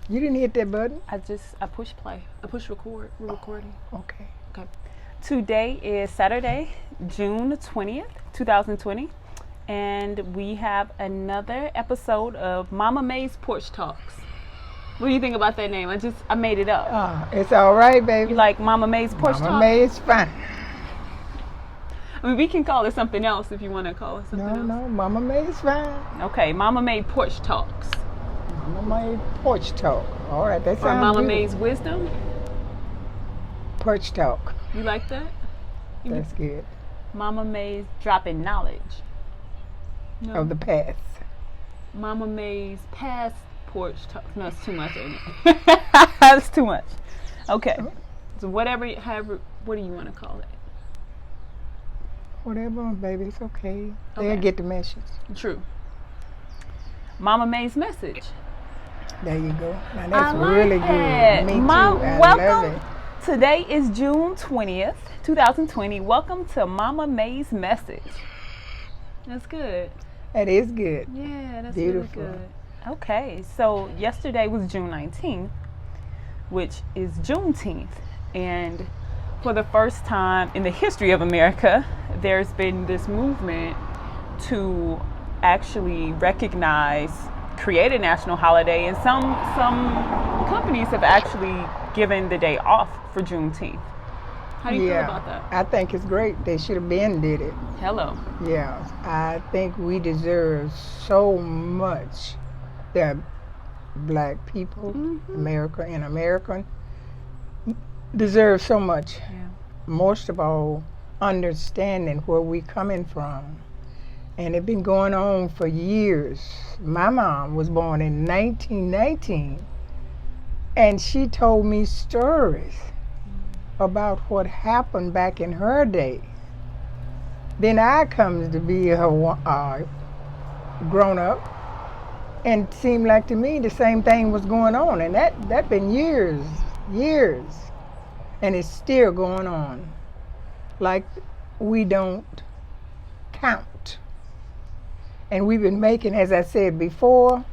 You didn't hit that button? I push play. I push record. We're recording. Okay. Okay. Today is Saturday, June 20th, 2020. And we have another episode of Mama May's Porch Talks. What do you think about that name? I made it up. It's all right, baby. You like Mama May's Porch Talks? Mama May is fine. I mean, we can call it something else if you want to call it something else. No, Mama May is fine. Okay, Mama May Porch Talks. Mama May Porch Talk. All right, that sounds Or Mama good. May's Wisdom. Porch Talk. You like that? That's good. Mama May's Dropping Knowledge. No. Of the past. Mama May's Past Porch Talk. No, it's too much, ain't it? That's too much. Okay. So what do you want to call it? Whatever, baby, it's okay. Okay. They'll get the message. True. Mama May's Message. There you go. Now that's I like really that. good. Me too. Welcome. I love it. Today is June 20th, 2020. Welcome to Mama May's Message. That's good. That is good. Yeah, that's Beautiful. really good. Okay, so yesterday was June 19th, which is Juneteenth. And for the first time in the history of America, there's been this movement to actually recognize, create a national holiday, and some companies have actually given the day off for Juneteenth. How do you feel about that? I think it's great. They should have been did it. Hello. Yeah, I think we deserve so much. That black people, America and American, deserve so much. Yeah. Most of all, understanding where we coming from. And it's been going on for years. My mom was born in 1919, and she told me stories about what happened back in her day. Then I comes to be a grown up, and it seemed like to me the same thing was going on, and that been years, and it's still going on. Like we don't count. And we've been making, as I said before,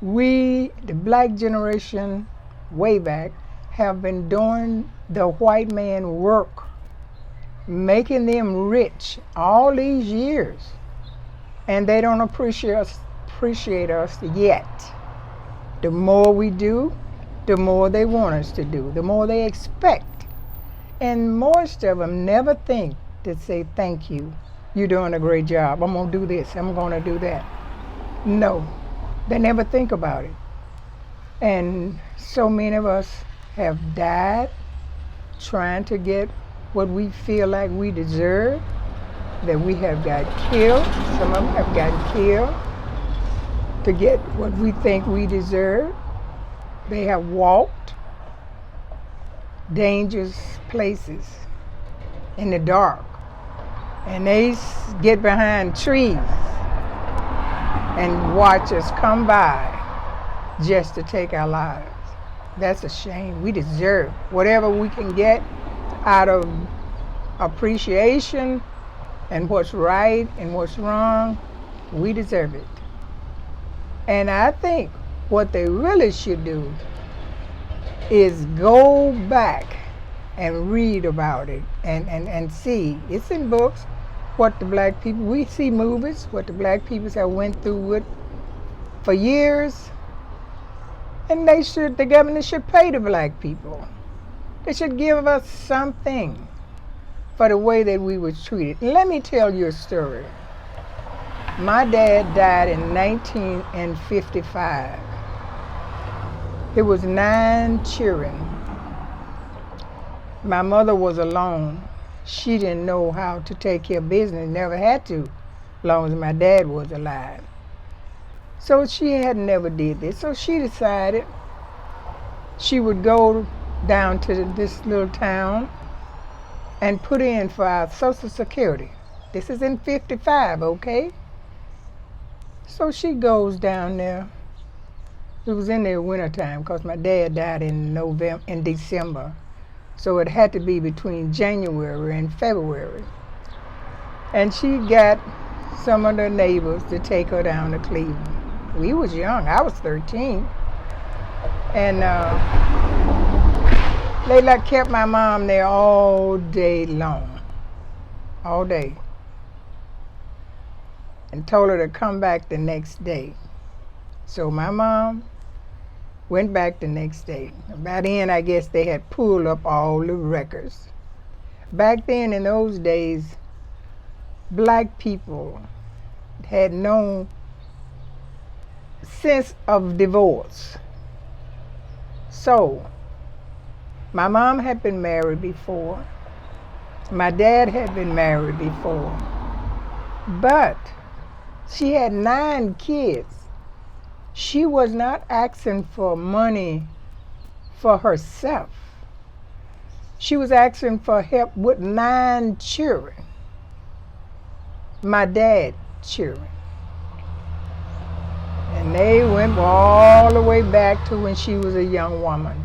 we, the black generation, way back, have been doing the white man work, making them rich all these years. And they don't appreciate us yet. The more we do, the more they want us to do, the more they expect. And most of them never think to say thank you. You're doing a great job. I'm going to do this. I'm going to do that. No, they never think about it. And so many of us have died trying to get what we feel like we deserve, that we have got killed. Some of them have gotten killed to get what we think we deserve. They have walked dangerous places in the dark, and they get behind trees and watch us come by just to take our lives. That's a shame. We deserve whatever we can get out of appreciation and what's right and what's wrong. We deserve it. And I think what they really should do is go back and read about it and see. It's in books what the black people, we see movies, what the black people have went through with for years. And the government should pay the black people. They should give us something for the way that we were treated. Let me tell you a story. My dad died in 1955. It was 9 children. My mother was alone. She didn't know how to take care of business, never had to, as long as my dad was alive. So she had never did this. So she decided she would go down to this little town and put in for our Social Security. This is in 55, okay? So she goes down there. It was in the wintertime because my dad died in December. So it had to be between January and February. And she got some of the neighbors to take her down to Cleveland. We was young. I was 13. And they kept my mom there all day long, all day, and told her to come back the next day. So my mom went back the next day. By then, I guess they had pulled up all the records. Back then, in those days, black people had no sense of divorce. So, my mom had been married before. My dad had been married before. But she had 9 kids. She was not asking for money for herself. She was asking for help with 9 children. My dad's children. And they went all the way back to when she was a young woman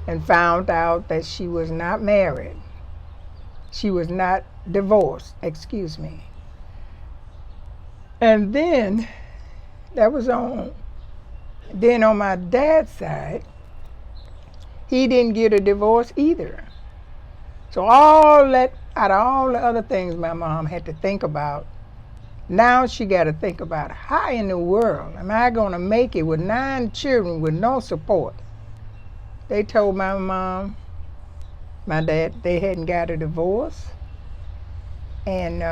and found out that she was not married. She was not divorced, excuse me. And then, that was on. Then on my dad's side, he didn't get a divorce either. So out of all the other things my mom had to think about, now she got to think about how in the world am I going to make it with 9 children with no support. They told my mom, my dad, they hadn't got a divorce. And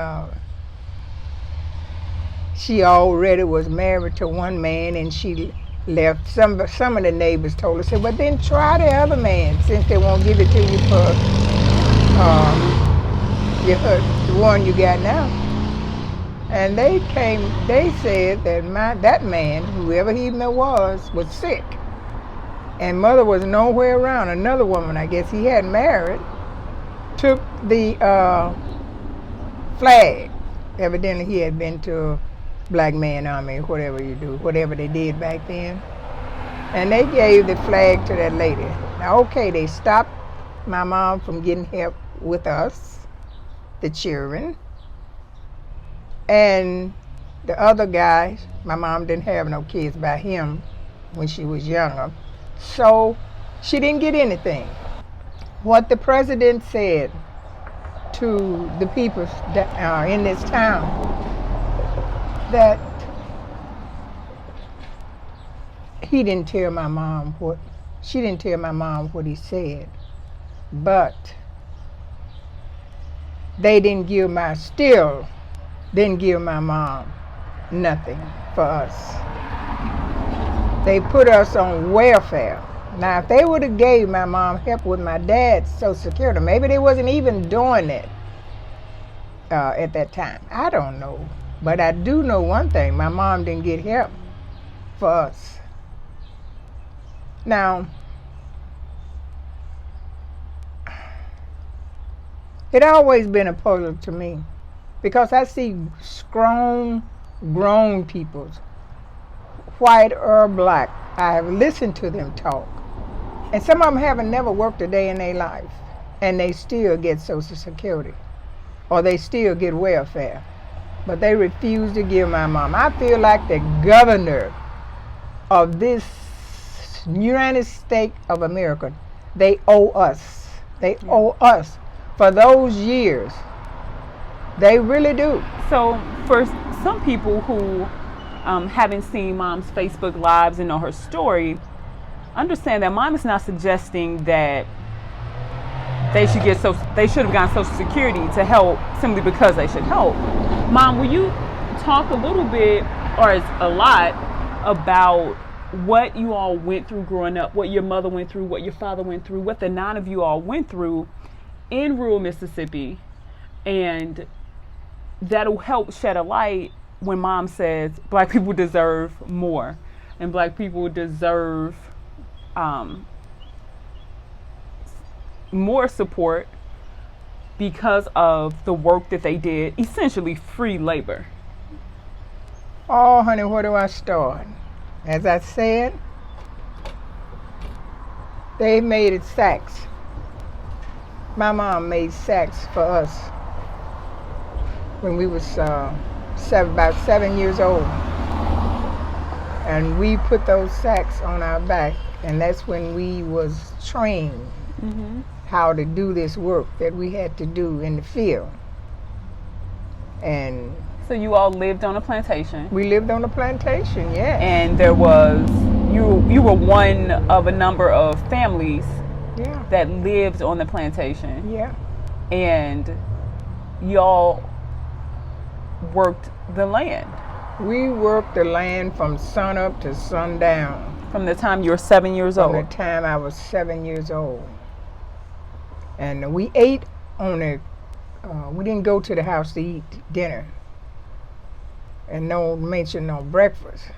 she already was married to one man, and she left. Some of the neighbors told her, said, well, then try the other man, since they won't give it to you for the one you got now. And they said that that man, whoever he was sick. And mother was nowhere around. Another woman, I guess he hadn't married, took the flag. Evidently he had been to Black Man Army, whatever they did back then. And they gave the flag to that lady. Now, okay, they stopped my mom from getting help with us, the children. And the other guy, my mom didn't have no kids by him when she was younger. So she didn't get anything. What the president said to the people in this town, that she didn't tell my mom what he said, but they still didn't give my mom nothing for us. They put us on welfare. Now, if they would have gave my mom help with my dad's Social Security, maybe they wasn't even doing it at that time. I don't know. But I do know one thing. My mom didn't get help for us. Now, it always been a puzzle to me, because I see grown people, white or black. I have listened to them talk. And some of them haven't never worked a day in their life, and they still get Social Security, or they still get welfare. But they refuse to give my mom. I feel like the governor of this United States of America, they owe us. They owe us for those years. They really do. So for some people who haven't seen Mom's Facebook Lives and know her story, understand that Mom is not suggesting that they should have gotten Social Security to help simply because they should help. Mom, will you talk a little bit, or a lot, about what you all went through growing up, what your mother went through, what your father went through, what the 9 of you all went through in rural Mississippi, and that'll help shed a light when Mom says Black people deserve more, and Black people deserve more support because of the work that they did, essentially free labor. Oh, honey, where do I start? As I said, they made it sacks. My mom made sacks for us when we was about 7 years old. and we put those sacks on our back, and that's when we was trained how to do this work that we had to do in the field. And So you all lived on a plantation, we lived on a plantation, yes. and there was you were one of a number of families Yeah, that lived on the plantation, yeah. and y'all worked the land We worked the land from sun up to sundown. from the time you were 7 years From the old. time I was 7 years old. And we ate on the, we didn't go to the house to eat dinner. And no mention no breakfast.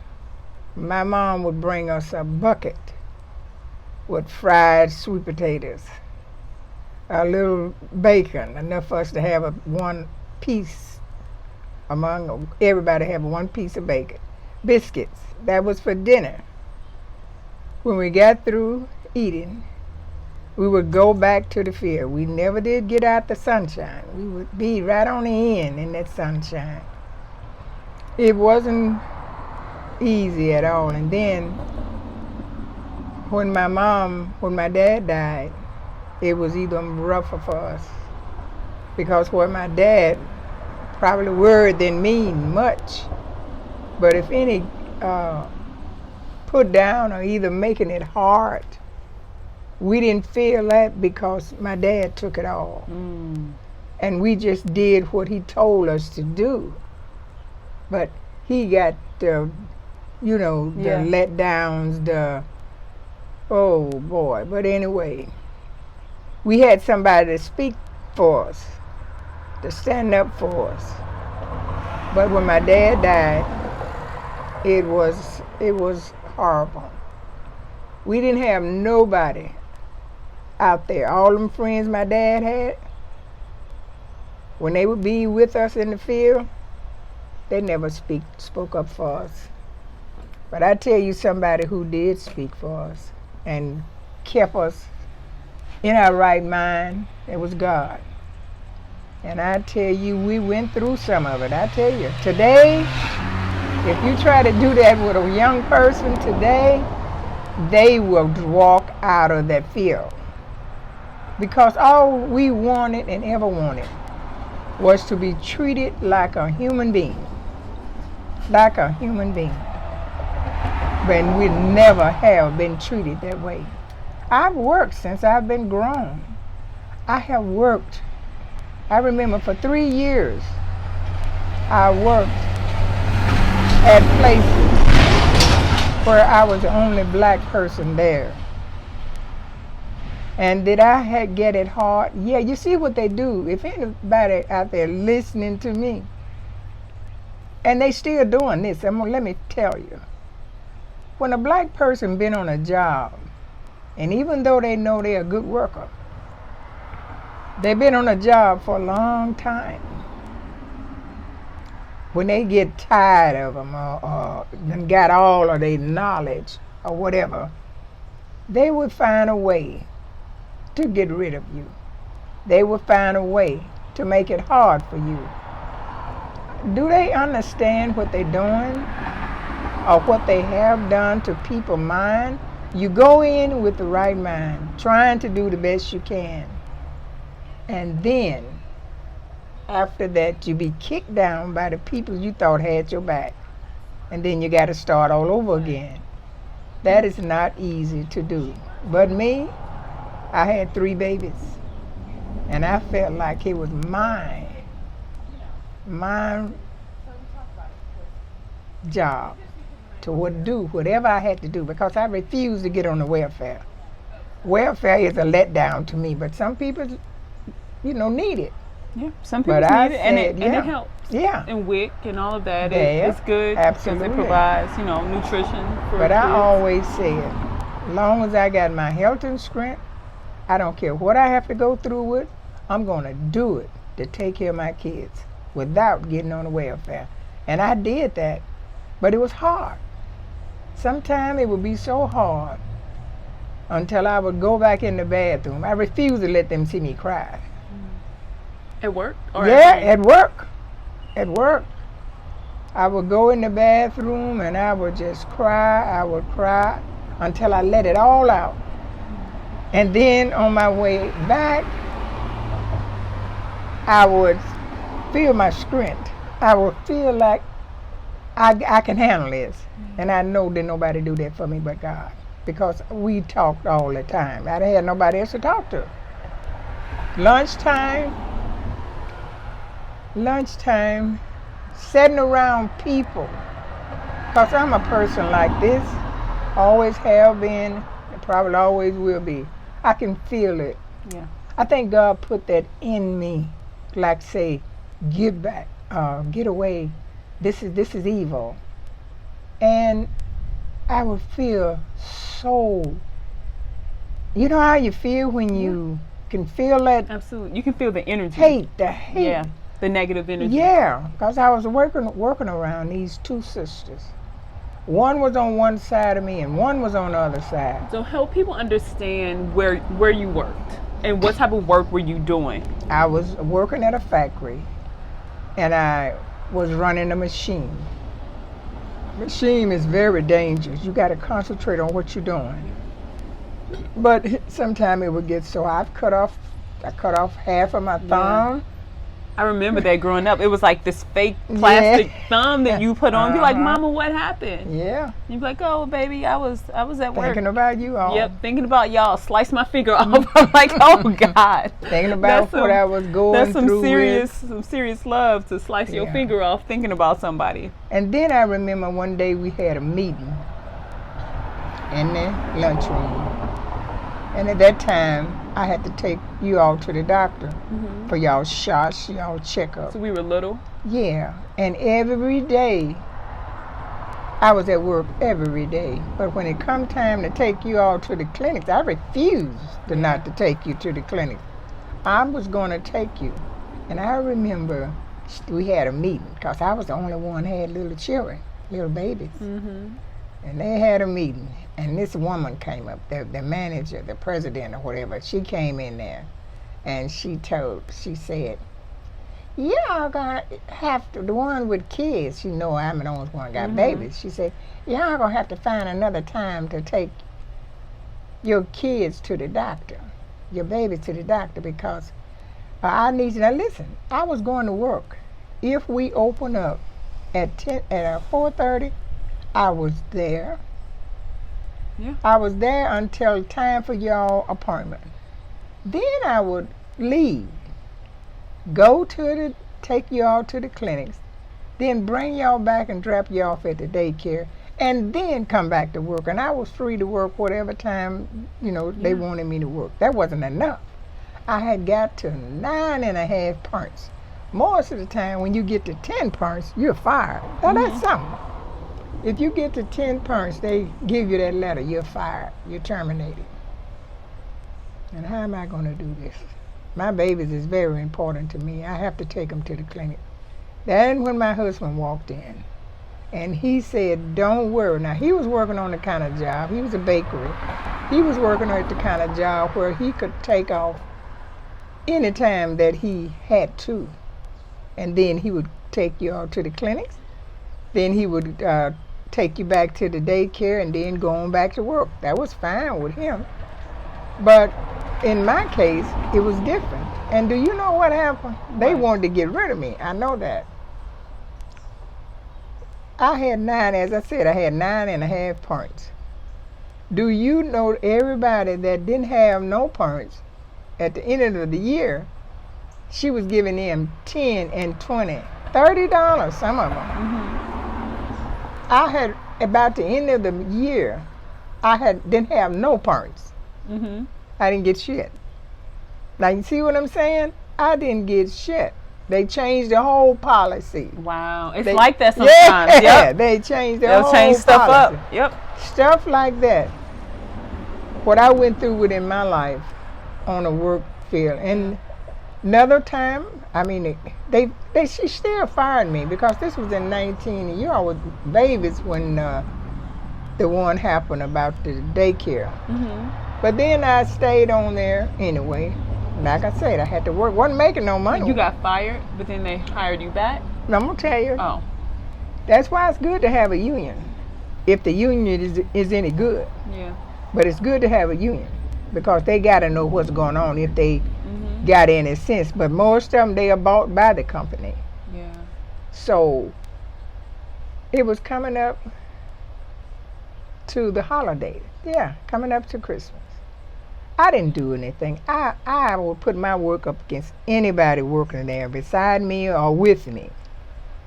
My mom would bring us a bucket with fried sweet potatoes, a little bacon, enough for us to have one piece among everybody have one piece of bacon. Biscuits, that was for dinner. When we got through eating, we would go back to the field. We never did get out the sunshine. We would be right on the end in that sunshine. It wasn't easy at all. And then when my dad died, it was even rougher for us. Because what my dad, probably word didn't mean much, but if any put down or either making it hard, we didn't feel that because my dad took it all. And we just did what he told us to do. But he got the, the letdowns, oh boy. But anyway, we had somebody to speak for us, to stand up for us. But when my dad died, it was horrible. We didn't have nobody out there. All them friends my dad had, when they would be with us in the field, they never spoke up for us. But I tell you somebody who did speak for us and kept us in our right mind, it was God. And I tell you, we went through some of it. I tell you, today, if you try to do that with a young person today, they will walk out of that field. Because all we wanted and ever wanted was to be treated like a human being. Like a human being. But we never have been treated that way. I've worked since I've been grown. I have worked. I remember for 3 years, I worked at places where I was the only black person there. And did I get it hard? Yeah, you see what they do. If anybody out there listening to me, and they still doing this, let me tell you. When a black person been on a job, and even though they know they're a good worker, they've been on a job for a long time. When they get tired of them or got all of their knowledge or whatever, they would find a way to get rid of you. They would find a way to make it hard for you. Do they understand what they're doing or what they have done to people's mind? You go in with the right mind, trying to do the best you can. And then, after that, you be kicked down by the people you thought had your back. And then you got to start all over again. That is not easy to do. But me, I had 3 babies. And I felt like it was my job to do whatever I had to do, because I refused to get on the welfare. Welfare is a letdown to me, but some people, need it. Yeah, some people But need I it, and said, it helps. Yeah. And WIC and all of that, Yeah, it's good absolutely. because it provides, nutrition for But kids. I always said, as long as I got my health and strength, I don't care what I have to go through with, I'm going to do it to take care of my kids without getting on the welfare. And I did that, but it was hard. Sometimes it would be so hard until I would go back in the bathroom. I refused to let them see me cry. At work? Or Yeah, at work. At work. I would go in the bathroom and I would just cry. I would cry until I let it all out. And then on my way back, I would feel my strength. I would feel like I can handle this. And I know that nobody do that for me but God. Because we talked all the time. I had nobody else to talk to. Lunchtime, sitting around people. Because I'm a person like this, always have been, and probably always will be. I can feel it. Yeah. I think God put that in me, like say, get back, get away. This is evil. And I would feel so, you know how you feel when you can feel that? Absolutely. You can feel the energy. The hate. Yeah, the negative energy. Yeah, because I was working around these two sisters. One was on one side of me and one was on the other side. So help people understand where you worked and what type of work were you doing? I was working at a factory and I was running a machine. Machine is very dangerous. You got to concentrate on what you're doing. But sometimes it would get so I cut off half of my thumb. I remember that growing up. It was like this fake plastic thumb that you put on. Be like, Mama, what happened? Yeah. You'd be like, oh, baby, I was at work. Thinking about you all. Yep, thinking about y'all. Slice my finger off. I'm like, oh God. Thinking about what I was going through. That's some serious love to slice your finger off thinking about somebody. And then I remember one day we had a meeting in the lunchroom. And at that time, I had to take you all to the doctor for y'all shots, y'all checkups. So we were little? Yeah. And every day, I was at work every day. But when it come time to take you all to the clinics, I refused not to take you to the clinic. I was going to take you. And I remember we had a meeting because I was the only one who had little children, little babies. And they had a meeting. And this woman came up, the manager, the president or whatever, she came in there and she said, y'all gonna have to, the one with kids, you know I'm the only one got babies. She said, y'all gonna have to find another time to take your kids to the doctor, your babies to the doctor because I need you. Now listen, I was going to work. If we open up at 4:30, I was there. Yeah. I was there until time for y'all appointment. Then I would leave, take y'all to the clinics, then bring y'all back and drop you off at the daycare, and then come back to work. And I was free to work whatever time, they wanted me to work. That wasn't enough. I had got to 9.5 parts. Most of the time when you get to 10 parts, you're fired. Now that's something. If you get to 10 parts, they give you that letter, you're fired, you're terminated. And how am I going to do this? My babies is very important to me. I have to take them to the clinic. Then when my husband walked in, and he said, don't worry. Now, he was working on the kind of job, he was a bakery. He was working at the kind of job where he could take off any time that he had to. And then he would take you all to the clinics. Then he would take you back to the daycare and then go on back to work. That was fine with him. But in my case, it was different. And do you know what happened? They wanted to get rid of me. I know that. I had 9.5 parts. Do you know everybody that didn't have no parts at the end of the year, she was giving them $10 and $20, $30, some of them. I had, about the end of the year, didn't have no parts. I didn't get shit. Now you see what I'm saying? I didn't get shit. They changed the whole policy. Wow, it's like that sometimes. Yeah, they changed the whole policy. They'll change stuff up. Yep. Stuff like that. What I went through within my life on a work field. And another time, I mean, she still fired me because this was in 19, you all were babies when the one happened about the daycare. But then I stayed on there anyway. Like I said, I had to work. Wasn't making no money. You got fired, but then they hired you back? I'm going to tell you. Oh. That's why it's good to have a union, if the union is any good. Yeah. But it's good to have a union because they got to know what's going on if they Mhm. got any sense. But most of them, they are bought by the company. Yeah. So it was coming up to the holiday. Yeah, coming up to Christmas. I didn't do anything. I would put my work up against anybody working there beside me or with me.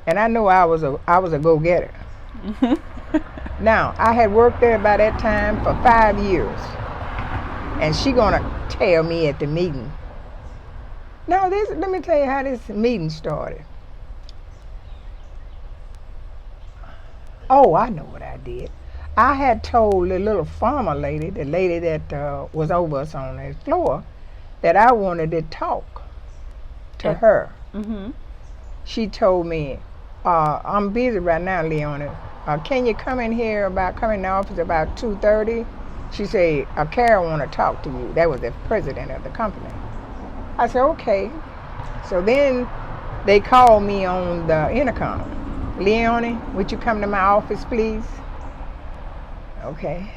And I know I was a go-getter. Now, I had worked there by that time for 5 years. And she gonna tell me at the meeting. Now, let me tell you how this meeting started. Oh, I know what I did. I had told the little farmer lady, the lady that was over us on the floor, that I wanted to talk to her. Mhm. She told me, I'm busy right now, Leonia. Can you come in the office about 2:30? She said, Carol want to talk to you. That was the president of the company. I said, okay. So then they called me on the intercom. Leonia, would you come to my office, please? Okay.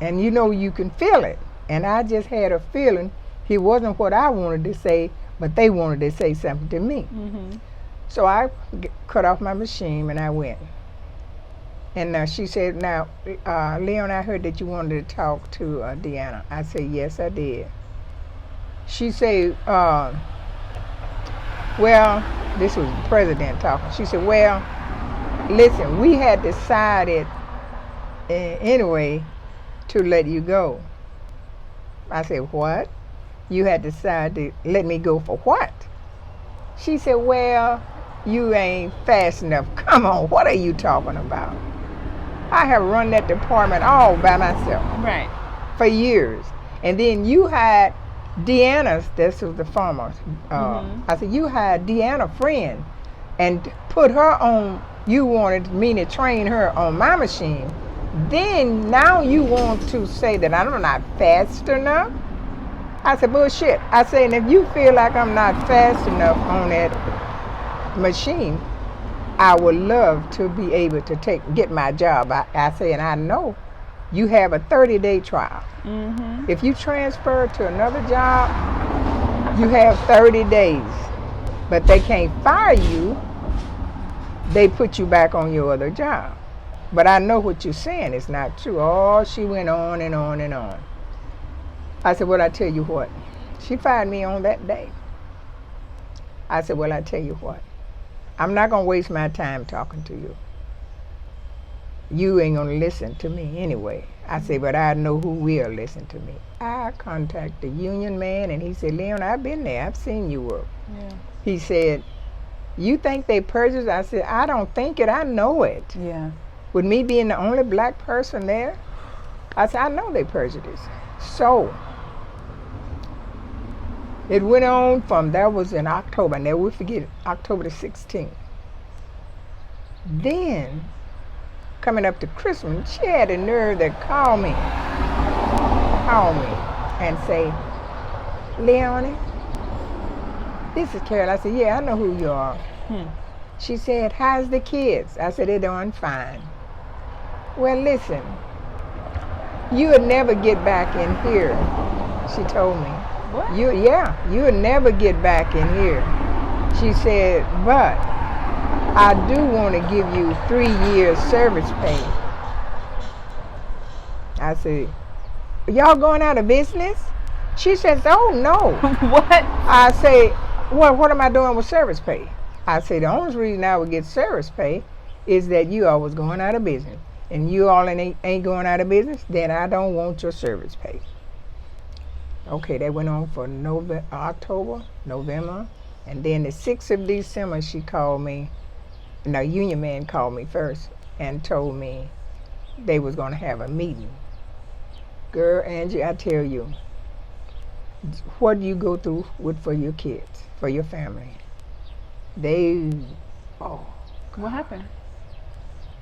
And you can feel it. And I just had a feeling it wasn't what I wanted to say, but they wanted to say something to me. Mhm. So I cut off my machine and I went. And she said, now, Leon, I heard that you wanted to talk to Deanna. I said, yes, I did. She said, well, this was the president talking. She said, well, listen, we had decided anyway to let you go. I said, what? You had decided to let me go for what? She said, well, you ain't fast enough. Come on, what are you talking about? I have run that department all by myself. Right. For years. And then you had Deanna's, this was the farmer. I said, you had Deanna friend and put her on, you wanted me to train her on my machine. Then now you want to say that I'm not fast enough? I said, bullshit. I said, and if you feel like I'm not fast enough on that machine, I would love to be able to get my job. I say, and I know you have a 30-day trial. Mhm. If you transfer to another job, you have 30 days. But they can't fire you. They put you back on your other job. But I know what you're saying is not true. Oh, she went on and on and on. I said, well, I tell you what. She fired me on that day. I said, well, I tell you what. I'm not going to waste my time talking to you. You ain't going to listen to me anyway. I said, but I know who will listen to me. I contacted the union man, and he said, Leon, I've been there. I've seen you work. Yeah. He said, you think they purchased? I said, I don't think it. I know it. Yeah. With me being the only black person there, I said, I know they prejudice. So it went on that was in October. I never will forget it, October the 16th. Then, coming up to Christmas, she had the nerve to call me and say, Leonie, this is Carol. I said, yeah, I know who you are. She said, how's the kids? I said, they're doing fine. Well, listen, you would never get back in here, she told me. What? You would never get back in here. She said, but I do want to give you 3 years service pay. I said, y'all going out of business? She says, oh no. What? I say, well, what am I doing with service pay? I say, the only reason I would get service pay is that you all was going out of business. And you all ain't going out of business, then I don't want your service pay. Okay, that went on for October, November, and then the 6th of December, she called me. No, union man called me first and told me they was going to have a meeting. Girl, Angie, I tell you, what do you go through for your kids, for your family? What happened?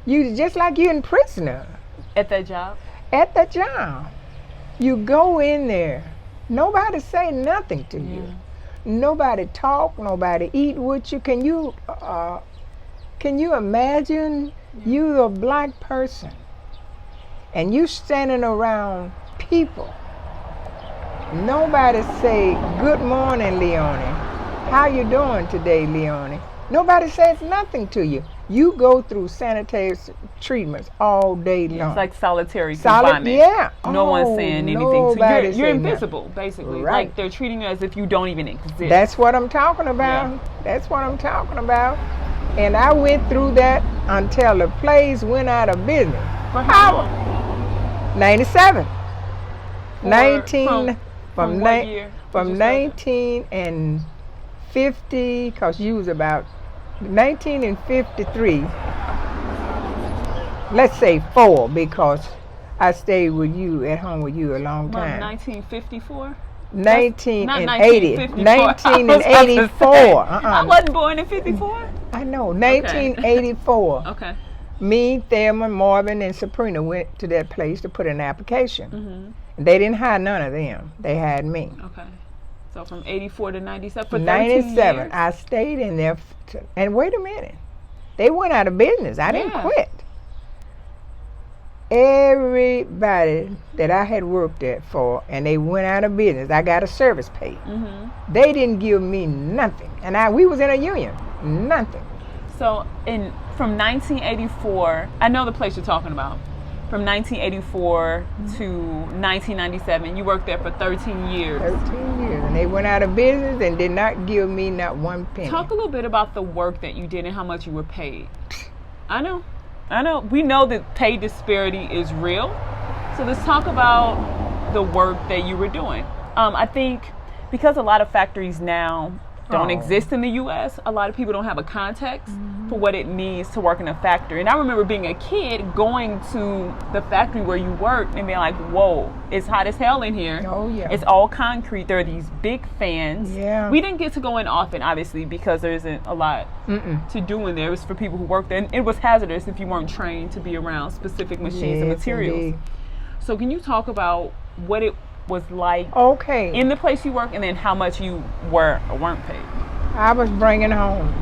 You just like you're in prisoner. At that job? At the job. You go in there. Nobody say nothing to you. Nobody talk, nobody eat with you. Can you imagine You a black person, and you standing around people. Nobody say, good morning, Leonie. How you doing today, Leonie? Nobody says nothing to you. You go through sanitary treatments all day long. It's like solitary confinement. Yeah. No one's saying anything to you. You're invisible, nothing. basically. Right. Like they're treating you as if you don't even exist. That's what I'm talking about. Yeah. That's what I'm talking about. And I went through that until the place went out of business. For how long? 97. For- 19 from what year? From 1950, because you was about 1953. Let's say 4, because I stayed with you, at home with you a long time. 1954? 1980. 1984. 1984. I wasn't born in 54. I know. 1984. Okay. Me, Thelma, Marvin, and Sabrina went to that place to put in an application. Mm-hmm. They didn't hire none of them. They hired me. Okay. So from 84 to 97 for 13 97. years? I stayed in there. And wait a minute. They went out of business. I didn't quit. Everybody that I had worked at for, and they went out of business, I got a service pay. Mm-hmm. They didn't give me nothing. And we was in a union. Nothing. So from 1984, I know the place you're talking about. From 1984 to 1997, you worked there for 13 years. 13 years. And they went out of business and did not give me not one penny. Talk a little bit about the work that you did and how much you were paid. I know. We know that pay disparity is real. So let's talk about the work that you were doing. I think because a lot of factories now don't exist in the U.S., a lot of people don't have a context for what it means to work in a factory. And I remember being a kid going to the factory where you worked and being like, whoa, it's hot as hell in here. Oh, yeah. It's all concrete. There are these big fans. Yeah. We didn't get to go in often, obviously, because there isn't a lot to do in there. It was for people who worked there. And it was hazardous if you weren't trained to be around specific machines and materials. Indeed. So can you talk about what it was like in the place you work, and then how much you were or weren't paid? I was bringing home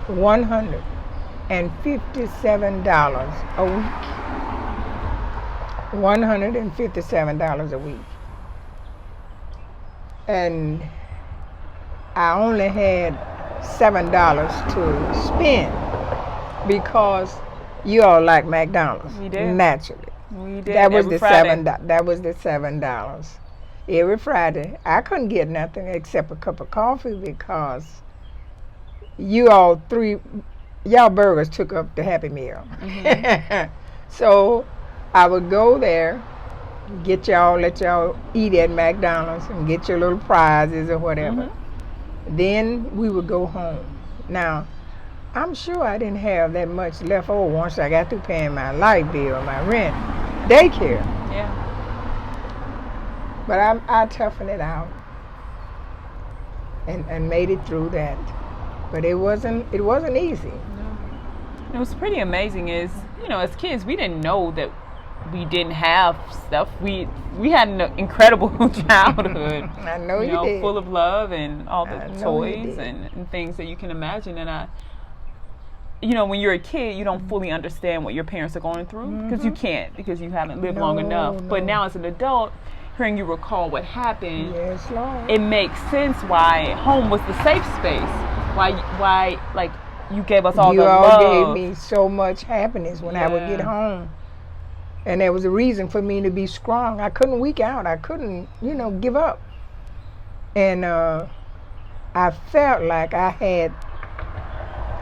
$157 a week. $157 a week. And I only had $7 to spend because you all like McDonald's. We did. Naturally. We did. That was every the Friday. That was the $7. Every Friday. I couldn't get nothing except a cup of coffee because y'all burgers took up the Happy Meal. Mm-hmm. So I would go there, let y'all eat at McDonald's and get your little prizes or whatever. Mm-hmm. Then we would go home. Now, I'm sure I didn't have that much left over once I got through paying my light bill, my rent, daycare. Yeah. But I toughened it out and made it through that. But it wasn't easy. No. It was pretty amazing as kids, we didn't know that we didn't have stuff. We had an incredible childhood. I know you did. Full of love and all the toys and things that you can imagine. And when you're a kid, you don't fully understand what your parents are going through because you can't, because you haven't lived long enough. But now as an adult, hearing you recall what happened, yes, Lord, it makes sense why home was the safe space. Why like you gave us all the love. You all gave me so much happiness when I would get home. And there was a reason for me to be strong. I couldn't weak out. I couldn't, give up. And I felt like I had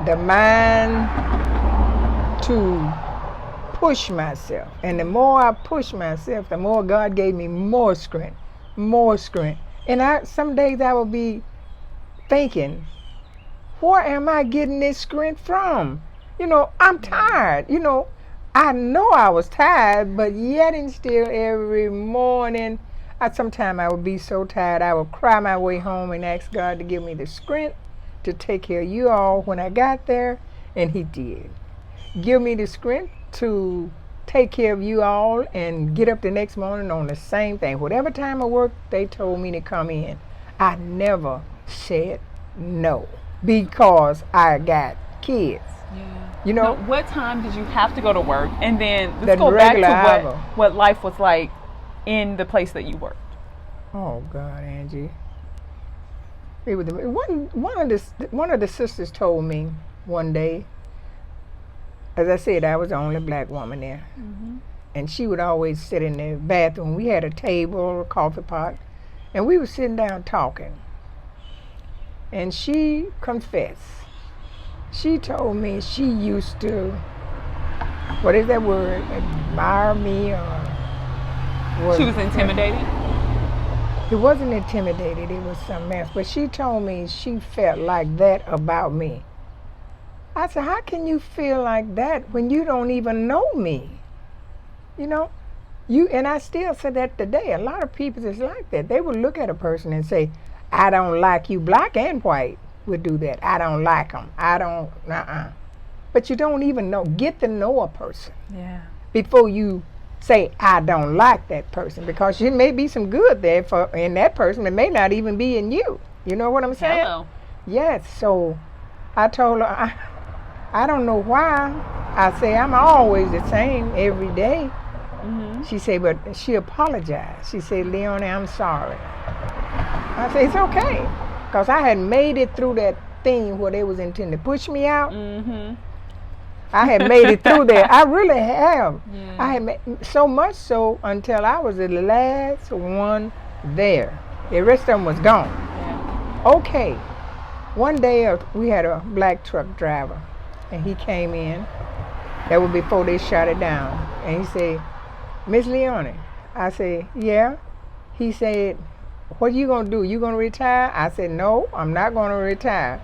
the mind to push myself. And the more I pushed myself, the more God gave me more strength. And some days I would be thinking, where am I getting this strength from? I'm tired. I know I was tired, but yet and still every morning, sometimes I would be so tired, I would cry my way home and ask God to give me the strength to take care of you all when I got there, and He did. Give me the strength to take care of you all and get up the next morning on the same thing. Whatever time of work they told me to come in, I never said no because I got kids. Yeah. You know, Now, what time did you have to go to work? And then The let's go back to regular hour. what life was like in the place that you worked. oh God, Angie. It was one of the sisters told me one day. As I said, I was the only black woman there, and she would always sit in the bathroom. We had a table, a coffee pot, and we were sitting down talking. And she confessed. She told me she used to, what is that word, admire me or... She was intimidated? It wasn't intimidated, it was something else. But she told me she felt like that about me. I said, how can you feel like that when you don't even know me? You know? And I still say that today. A lot of people is like that. They would look at a person and say, I don't like you. Black and white would do that. I don't like them. I don't, But you don't even know. Get to know a person before you say, I don't like that person. Because there may be some good there in that person. It may not even be in you. You know what I'm saying? Hello. Yes. So I told her, I don't know why. I say, I'm always the same every day. She said, but she apologized. She said, Leonia, I'm sorry. I said, it's okay. Because I had made it through that thing where they was intending to push me out. I had made it through there. I really have. Yeah. I had made so much so until I was the last one there. The rest of them was gone. Yeah. Okay. One day we had a black truck driver, and he came in. That was before they shut it down. And he said, Miss Leonia. I said, yeah. He said, what are you going to do? You going to retire? I said, no, I'm not going to retire.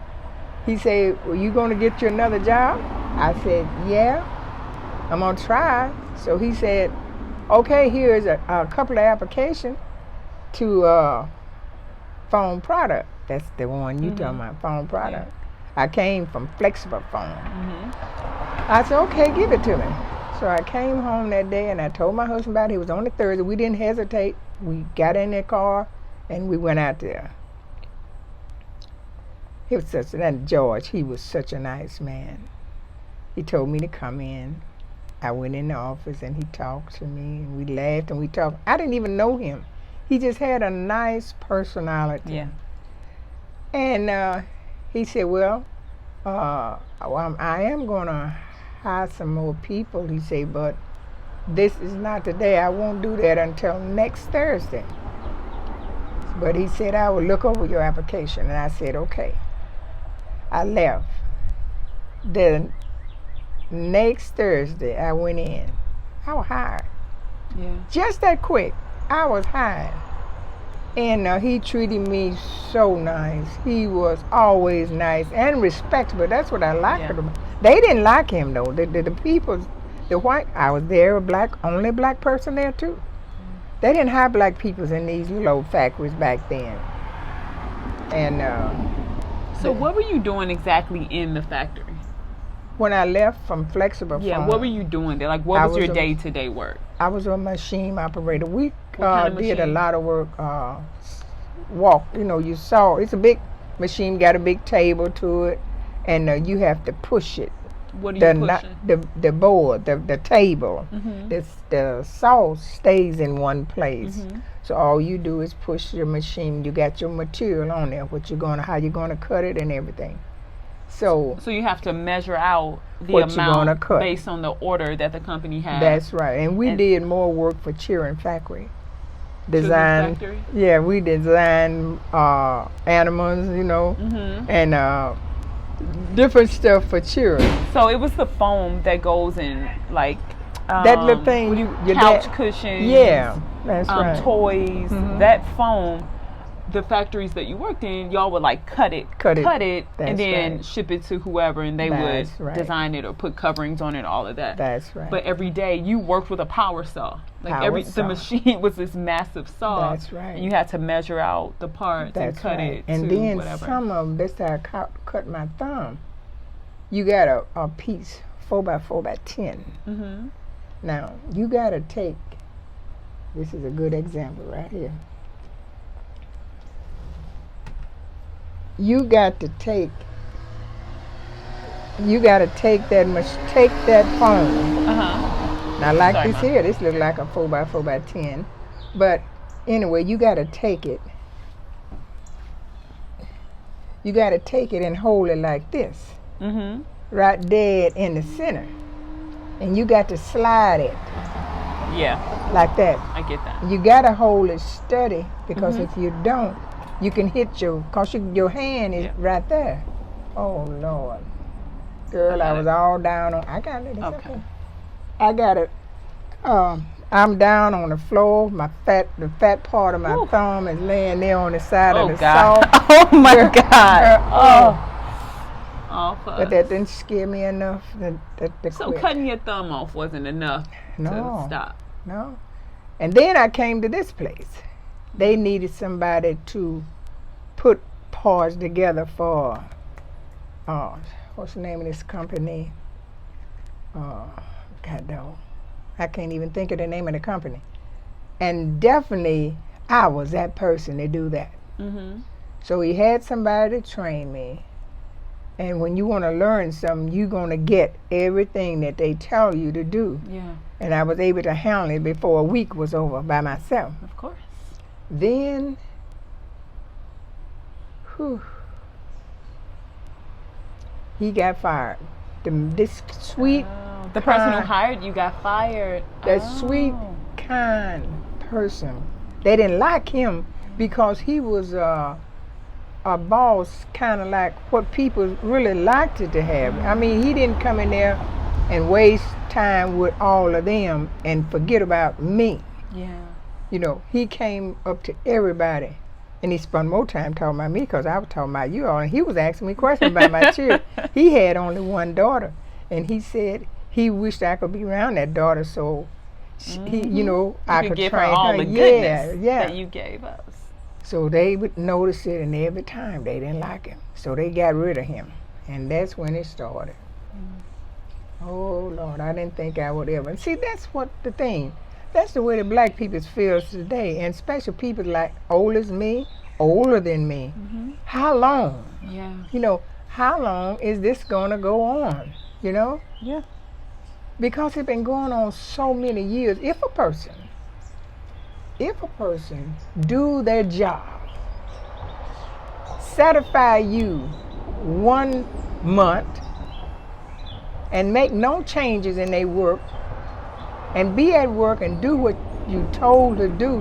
He said, well, you going to get you another job? I said, yeah, I'm going to try. So he said, okay, here's a couple of applications to phone product. That's the one you talking about, phone product. Yeah. I came from flexible phone. I said, okay, give it to me. So I came home that day and I told my husband about it. It was on a Thursday. We didn't hesitate. We got in the car and we went out there. He was George, he was such a nice man. He told me to come in. I went in the office and he talked to me and we laughed and we talked. I didn't even know him. He just had a nice personality. Yeah. And he said, well, I am going to hire some more people. He said, but this is not today. I won't do that until next Thursday. But he said, I will look over your application. And I said, okay. I left. The next Thursday, I went in. I was hired. Yeah. Just that quick. I was hired. And he treated me so nice. He was always nice and respectable. That's what I liked about him. They didn't like him, though. The people, the white, I was there, only black person there, too. They didn't have black people in these little old factories back then. And so what were you doing exactly in the factory? When I left from Flexible Farm. What were you doing there? Like, what was your day-to-day work? I was a machine operator. We kind of did a machine? lot of work. Walk, you saw, it's a big machine, got a big table to it, and you have to push it. What are you pushing? The board, the table. The sauce stays in one place. So all you do is push your machine. You got your material on there, how you're gonna cut it and everything. So you have to measure out the what you're gonna amount cut based on the order that the company has. That's right. And we did more work for Cheering Factory. Design. Factory? Yeah, we designed animals, and different stuff for children. So it was the foam that goes in, like that little thing your couch cushions. Yeah, that's right. Toys. That foam. The factories that you worked in, y'all would like cut it, and then ship it to whoever, and they would design it or put coverings on it, all of that. That's right. But every day you worked with a power saw. Like the machine was this massive saw. That's right. And you had to measure out the parts and cut it and to then whatever. some of them, that's how I cut my thumb. You got a piece 4x4x10. Now you got to take. This is a good example right here. You got to take you got to take that phone. Now, like Sorry, this Mom. here, this look like a 4x4x10. But anyway, you got to take it. You got to take it and hold it like this. Right dead in the center. And you got to slide it. Yeah. Like that. I get that. You got to hold it steady because if you don't, you can hit because your hand is right there. Oh, Lord. Girl, I was all down on. I got it. It's okay. I got it. I'm down on the floor. The fat part of my thumb is laying there on the side of the saw. Oh my God. But that didn't scare me enough. So cutting your thumb off wasn't enough to stop. No. And then I came to this place. They needed somebody to put parts together for, what's the name of this company? God dog. I can't even think of the name of the company. And definitely, I was that person to do that. So he had somebody to train me. And when you want to learn something, you're going to get everything that they tell you to do. Yeah. And I was able to handle it before a week was over by myself. Of course. Then, he got fired. This sweet, the person who hired you got fired. That sweet, kind person. They didn't like him because he was a boss, kind of like what people really liked it to have. I mean, he didn't come in there and waste time with all of them and forget about me. Yeah. You know, he came up to everybody, and he spent more time talking about me because I was talking about you all, and he was asking me questions about my children. He had only one daughter, and he said he wished I could be around that daughter so he, I could give train her all her. the goodness that you gave us. So they would notice it, and every time they didn't like him. So they got rid of him. And that's when it started. Oh, Lord, I didn't think I would ever. See, that's what the thing. That's the way the black people feel today. And especially people like old as me, older than me. How long? Yeah. How long is this going to go on? Yeah. Because it's been going on so many years. If a person do their job, satisfy you 1 month and make no changes in their work and be at work and do what you told to do,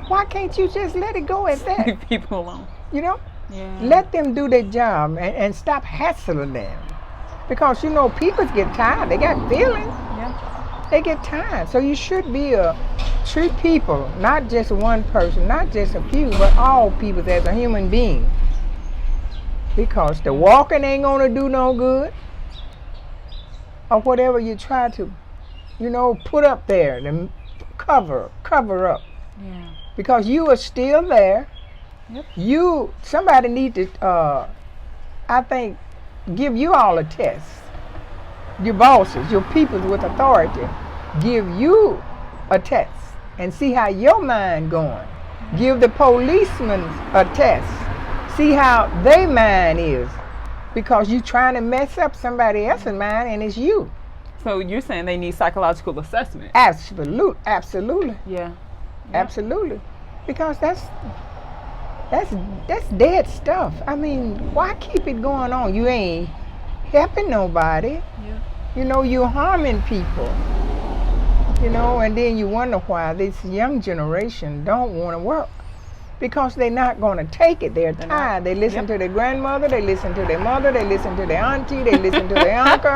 why can't you just let it go at that? Leave people alone. Yeah. Let them do their job and stop hassling them. Because people get tired. They got feelings. Yeah. They get tired. So you should treat people, not just one person, not just a few, but all people as a human being. Because the walking ain't gonna do no good. Or whatever you try to, put up there, to cover up. Yeah. Because you are still there. Yep. Somebody need to, I think, give you all a test. Your bosses, your people with authority, give you a test and see how your mind going. Give the policemen a test. See how their mind is. Because you trying to mess up somebody else's mind and it's you. So you're saying they need psychological assessment? Absolutely. Yeah. Absolutely. Because that's dead stuff. I mean, why keep it going on? You ain't helping nobody. Yeah. You're harming people. And then you wonder why this young generation don't want to work. Because they're not going to take it. They're tired. They listen to their grandmother, they listen to their mother, they listen to their auntie, they listen to their uncle.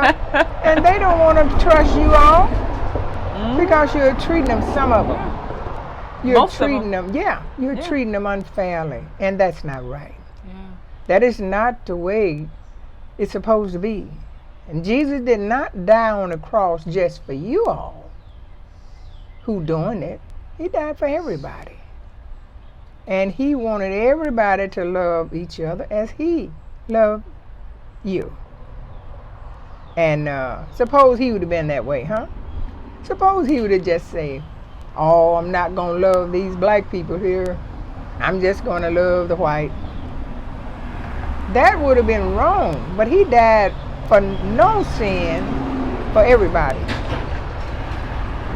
And they don't want to trust you all because you're treating them, some of them. You're treating them, treating them unfairly. And that's not right. Yeah. That is not the way it's supposed to be. And Jesus did not die on the cross just for you all who doing it. He died for everybody. And he wanted everybody to love each other as he loved you. And suppose he would have been that way, huh? Suppose he would have just said, oh, I'm not going to love these black people here. I'm just going to love the white. That would have been wrong. But he died for no sin for everybody.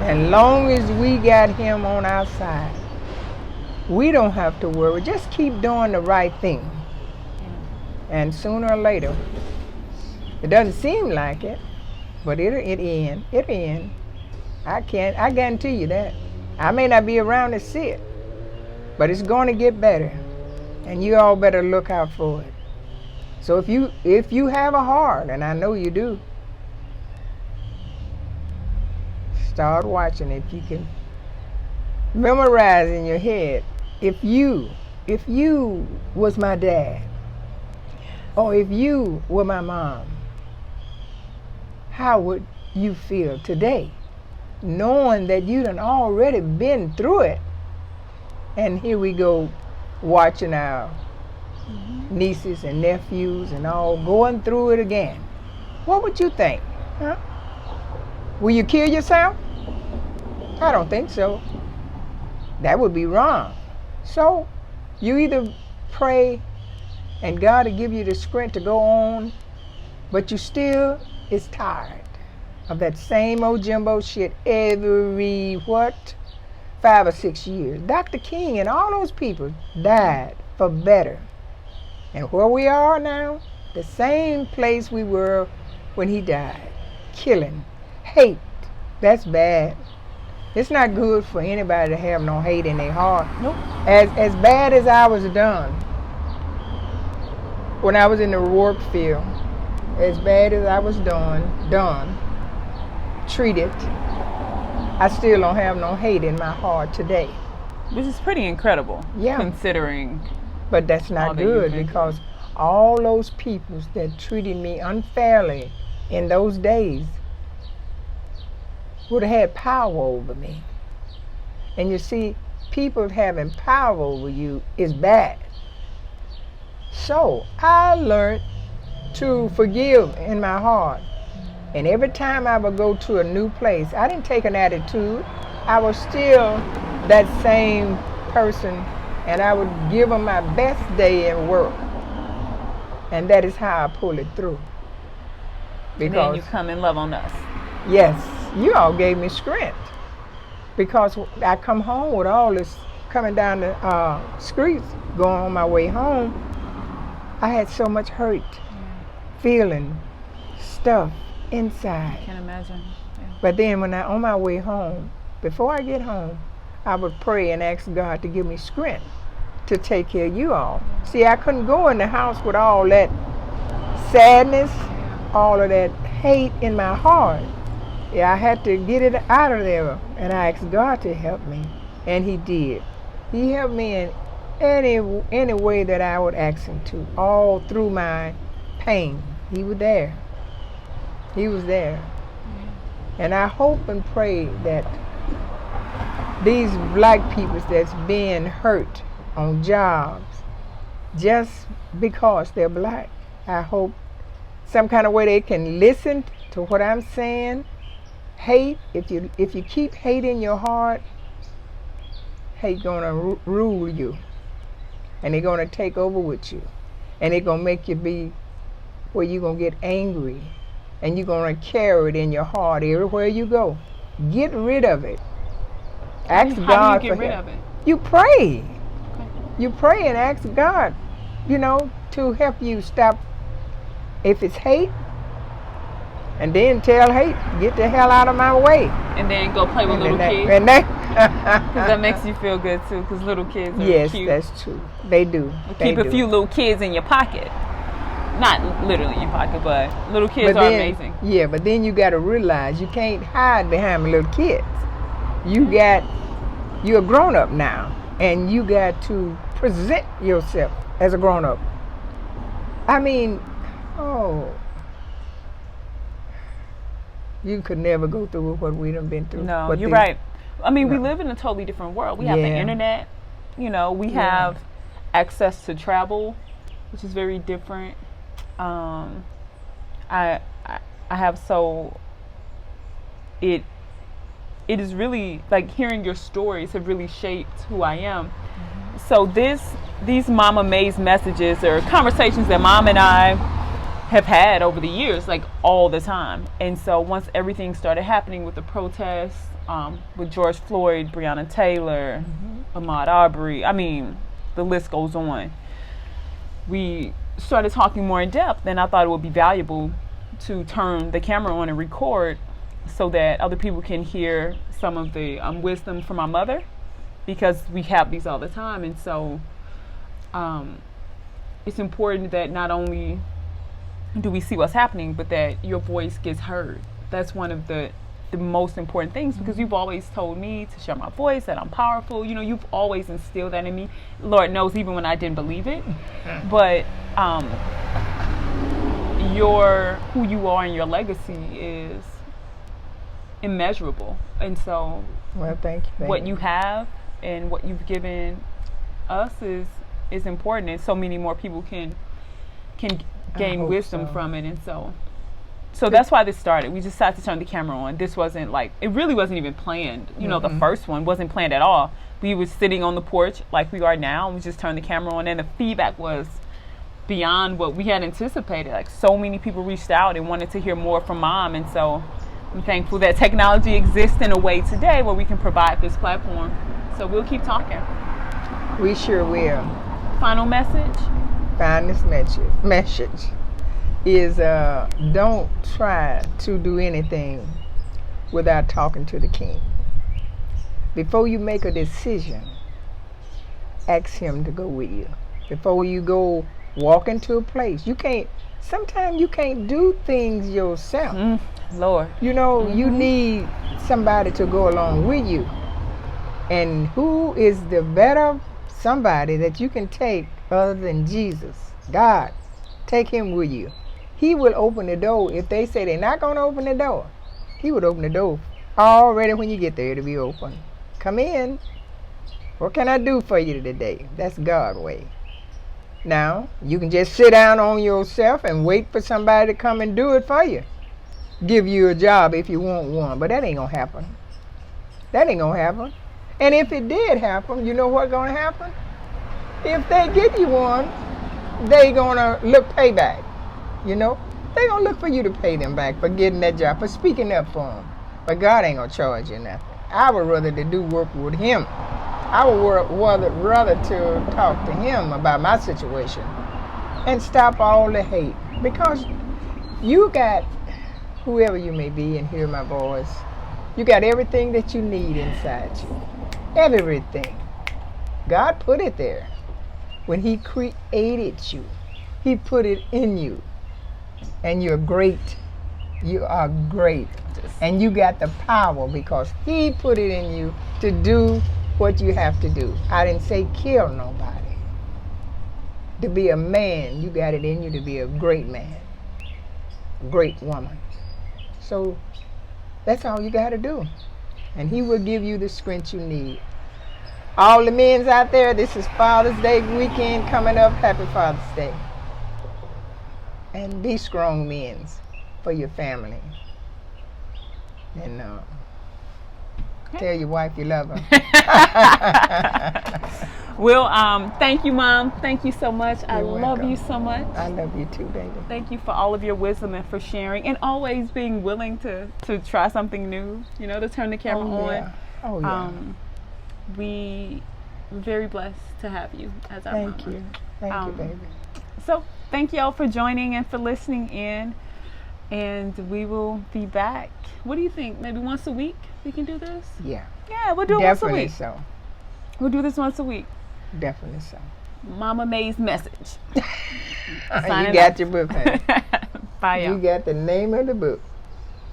As long as we got him on our side, we don't have to worry. Just keep doing the right thing. And sooner or later, it doesn't seem like it, but it'll end. It'll end. I guarantee you that. I may not be around to see it, but it's going to get better. And you all better look out for it. So if you have a heart, and I know you do, start watching. If you can memorize in your head, if you was my dad, or if you were my mom, how would you feel today, knowing that you done already been through it? And here we go, watching our nieces and nephews and all going through it again. What would you think? Huh? Will you kill yourself? I don't think so. That would be wrong. So you either pray and God will give you the strength to go on, but you still is tired of that same old Jimbo shit every 5 or 6 years. Dr. King and all those people died for better. And where we are now, the same place we were when he died. Killing, hate, that's bad. It's not good for anybody to have no hate in their heart. Nope. As bad as I was done when I was in the work field, as bad as I was done, treated, I still don't have no hate in my heart today. Which is pretty incredible, considering. But that's not good, because all those people that treated me unfairly in those days would have had power over me. And you see, people having power over you is bad. So I learned to forgive in my heart. And every time I would go to a new place, I didn't take an attitude. I was still that same person, and I would give them my best day at work. And that is how I pull it through. Because, and then you come and love on us. Yes, you all gave me strength. Because I come home with all this coming down the streets, going on my way home, I had so much hurt, feeling, stuff inside. I can imagine. Yeah. But then when on my way home, before I get home, I would pray and ask God to give me strength to take care of you all. See, I couldn't go in the house with all that sadness, all of that hate in my heart. Yeah, I had to get it out of there, and I asked God to help me, and He did. He helped me in any way that I would ask Him to, all through my pain. He was there. He was there. And I hope and pray that these black people that's being hurt on jobs just because they're black, I hope some kind of way they can listen to what I'm saying. Hate, if you keep hate in your heart, hate gonna rule you, and they're gonna take over with you, and they're gonna make you be where you're gonna get angry, and you're gonna carry it in your heart everywhere you go. Get rid of it. Ask God for help. How do you get rid of it? You pray. Okay. You pray and ask God, to help you stop. If it's hate, and then tell hate, get the hell out of my way. And then go play with little kids. Because that makes you feel good too, because little kids are cute. Yes, that's true. They do. Keep a few little kids in your pocket. Not literally in your pocket, but little kids are amazing. Yeah, but then you got to realize you can't hide behind little kids. You're a grown-up now, and you got to present yourself as a grown-up. I mean, you could never go through what we done been through. No, you're right. I mean, we live in a totally different world. We have the internet. We have access to travel, which is very different. I have it is really like hearing your stories have really shaped who I am. Mm-hmm. So these Mama May's messages are conversations that Mom and I have had over the years, like all the time. And so once everything started happening with the protests, with George Floyd, Breonna Taylor, Ahmaud Arbery, I mean, the list goes on, we started talking more in depth, and I thought it would be valuable to turn the camera on and record so that other people can hear some of the wisdom from my mother, because we have these all the time. And so it's important that not only do we see what's happening, but that your voice gets heard. That's one of the most important things, because you've always told me to share my voice, that I'm powerful. You know, you've always instilled that in me. Lord knows, even when I didn't believe it. But who you are and your legacy is immeasurable. And so, well, thank you. What you have and what you've given us is important, and so many more people can gain wisdom from it. And so that's why this started. We just decided to turn the camera on. This wasn't it really wasn't even planned. You know, the first one wasn't planned at all. We were sitting on the porch like we are now, and we just turned the camera on, and the feedback was beyond what we had anticipated. Like, so many people reached out and wanted to hear more from Mom. And so I'm thankful that technology exists in a way today where we can provide this platform. So we'll keep talking. We sure will. Final message? Finest message is don't try to do anything without talking to the King. Before you make a decision, ask him to go with you. Before you go walk into a place, sometimes you can't do things yourself. Lord. You know, you need somebody to go along with you. And who is the better somebody that you can take other than Jesus? God. Take him with you. He will open the door. If they say they're not going to open the door, he would open the door already when you get there. It'll be open. Come in. What can I do for you today? That's God's way. Now, you can just sit down on yourself and wait for somebody to come and do it for you. Give you a job if you want one. But that ain't going to happen. That ain't going to happen. And if it did happen, you know what's going to happen? If they get you one, they going to look payback. You know? They going to look for you to pay them back for getting that job, for speaking up for them. But God ain't going to charge you nothing. I would rather to do work with him. I would rather to talk to him about my situation and stop all the hate. Because you got, whoever you may be and hear my voice, you got everything that you need inside you. Everything. God put it there. When he created you, he put it in you. And you're great. You are great. And you got the power because he put it in you to do what you have to do. I didn't say kill nobody. To be a man, you got it in you to be a great man, great woman. So that's all you got to do. And he will give you the strength you need. All the men's out there, this is Father's Day weekend coming up. Happy Father's Day. And be strong men for your family. And tell your wife you love her. Well, thank you, Mom. Thank you so much. I love you so much. I love you too, baby. Thank you for all of your wisdom and for sharing, and always being willing to try something new, you know, to turn the camera on. Oh, yeah. We're very blessed to have you as our mama. Thank you. Thank you, baby. So thank y'all for joining and for listening in, and we will be back. What do you think? Maybe once a week we can do this? Yeah. Yeah, we'll do it Definitely once a week. so. We'll do this once a week. Definitely so. Mama May's message. You got your book, honey. Bye, y'all. You got the name of the book.